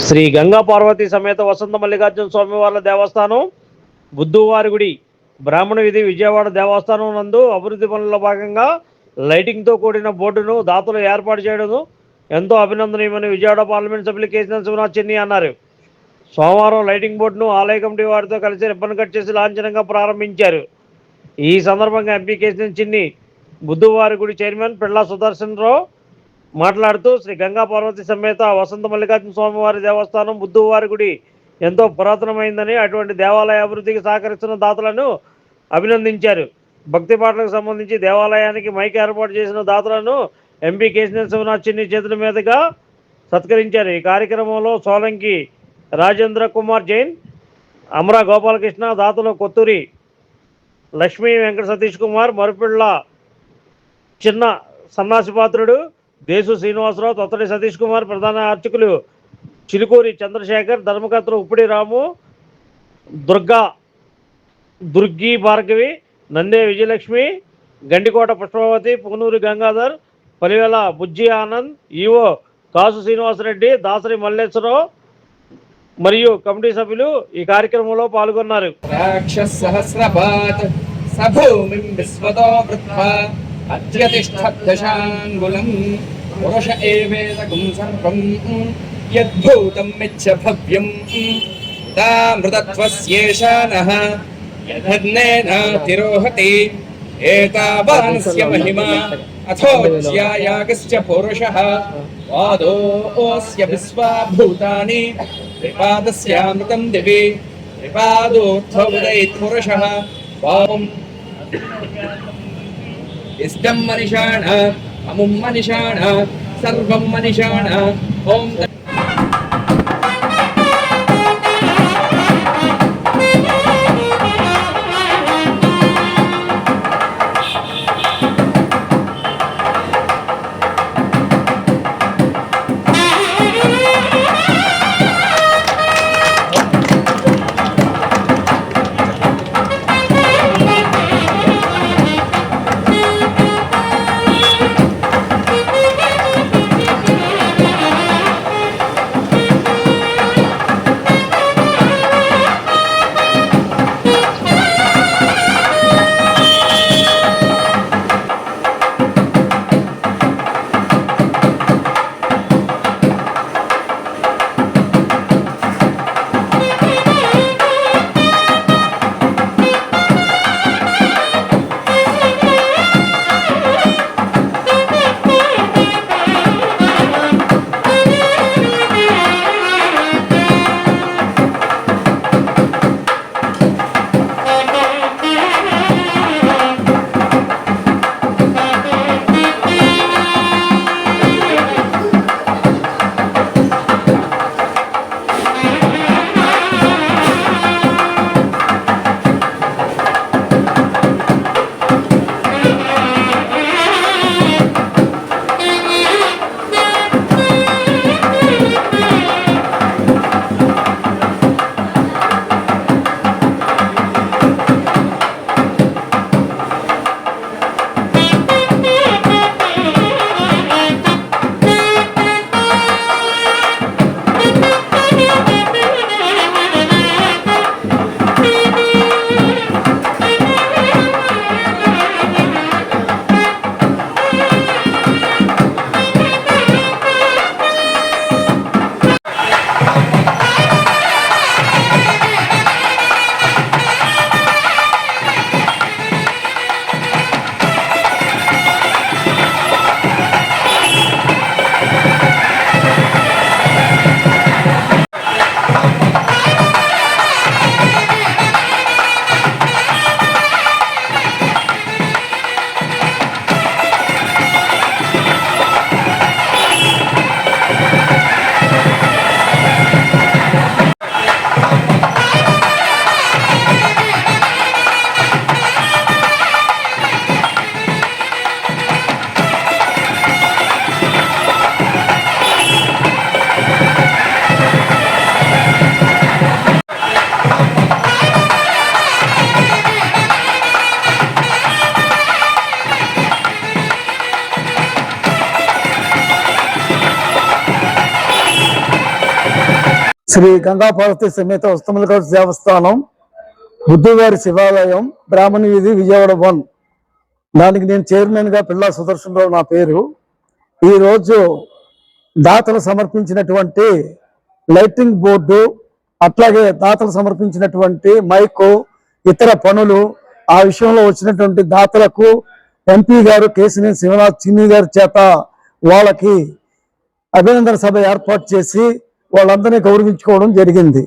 శ్రీ గంగా పార్వతీ సమేత వసంత మల్లికార్జున స్వామివార్ల దేవస్థానం బుద్ధువారిగుడి బ్రాహ్మణ వీధి విజయవాడ దేవస్థానం నందు అభివృద్ధి పనుల్లో భాగంగా లైటింగ్తో కూడిన బోర్డును దాతలు ఏర్పాటు చేయడం ఎంతో అభినందనీయమని విజయవాడ పార్లమెంట్ సభ్యులు కేసీఆర్ శివనాథ్ చెన్ని అన్నారు. సోమవారం లైటింగ్ బోర్డును ఆలయ కమిటీ వారితో కలిసి రిబ్బన్ కట్ చేసి లాంఛనంగా ప్రారంభించారు. ఈ సందర్భంగా ఎంపీ కేసీఆర్ చెన్ని బుద్ధువారిగుడి చైర్మన్ పిళ్ళ సుదర్శన్ రావు మాట్లాడుతూ శ్రీ గంగా పార్వతి సమేత వసంత మల్లికార్జున స్వామివారి దేవస్థానం బుద్ధువారి గుడి ఎంతో పురాతనమైందని, అటువంటి దేవాలయ అభివృద్ధికి సహకరిస్తున్న దాతలను అభినందించారు. భక్తి పాటలకు సంబంధించి దేవాలయానికి మైక్ ఏర్పాటు చేసిన దాతలను ఎంపీ కేసీఆర్ శివనాథ్ చెన్ని చేతుల మీదుగా సత్కరించారు. ఈ కార్యక్రమంలో సోలంకి రాజేంద్ర కుమార్ జైన్, అమరా గోపాలకృష్ణ, దాతలు కొత్తూరి లక్ష్మీ వెంకట సతీష్ కుమార్, మరుపిళ్ళ చిన్న సన్నాసిపాత్రుడు దేశు శ్రీనివాసరావు, తొత్తడి సతీష్ కుమార్, ప్రధాన అర్చకులు చిలుకూరి చంద్రశేఖర్, ధర్మకర్తలు ఉప్పిడి రాము, దుర్గి భార్గవి, నందే విజయలక్ష్మి, గండికోట పుష్పవతి, పునూరి గంగాధర్, పలివెల బుజ్జి ఆనంద్, ఈవో కాసు శ్రీనివాసరెడ్డి, దాసరి మల్లేశ్వరరావు మరియు కమిటీ సభ్యులు ఈ కార్యక్రమంలో పాల్గొన్నారు. అద్యతిష్టదశాంగులం పురుష ఏవేదకం సర్వం యద్భూతం మిచ్చ భవ్యం తామృతత్వస్యేషానః యదన్నేన తిరోహతి ఏతావానస్య మహిమా అథోజ్యాయాగస్య పురుషః పాదోస్య విశ్వాభూతాని త్రిపాదస్యామృతం దివి త్రిపాదోర్థోదయత్ పురుషః పాపం ఇష్టం మనిషాణ అముం మనిషాణ సర్వం మనిషాణ ఓం శ్రీ గంగాపార్వతి సమేత ఉత్తమలగౌడ దేవస్థానం బుద్ధువారి శివాలయం బ్రాహ్మణ వీధి విజయవాడ 1. దానికి నేను చైర్మన్ గా పిల్లా సుదర్శనరావు నా పేరు. ఈరోజు దాతలు సమర్పించినటువంటి లైటింగ్ బోర్డు, అట్లాగే దాతలు సమర్పించినటువంటి మైకు, ఇతర పనులు, ఆ విషయంలో వచ్చినటువంటి దాతలకు ఎంపీ గారు కేశినేని శివనాథ్ చిన్ని గారి చేత వాళ్ళకి అభినందన సభ ఏర్పాటు చేసి వాళ్ళందరినీ గౌరవించుకోవడం జరిగింది.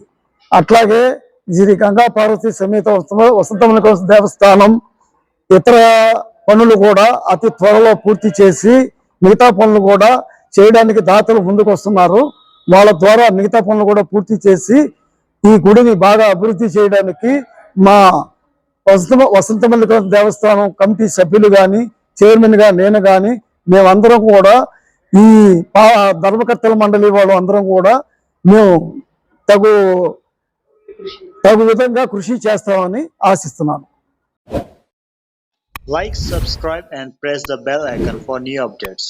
అట్లాగే శ్రీ గంగా పార్వతి సమేత వసంతమల్లిక దేవస్థానం ఇతర పనులు కూడా అతి త్వరలో పూర్తి చేసి మిగతా పనులు కూడా చేయడానికి దాతలు ముందుకు వస్తున్నారు. వాళ్ళ ద్వారా మిగతా పనులు కూడా పూర్తి చేసి ఈ గుడిని బాగా అభివృద్ధి చేయడానికి మా వసంతమల్లిక దేవస్థానం కమిటీ సభ్యులు కానీ, చైర్మన్ గా నేను కానీ, మేమందరం కూడా ఈ ధర్మకర్తల మండలి వాళ్ళు అందరం కూడా మేము తగు విధంగా కృషి చేస్తామని ఆశిస్తున్నాను. Like, subscribe and press the bell icon for new updates.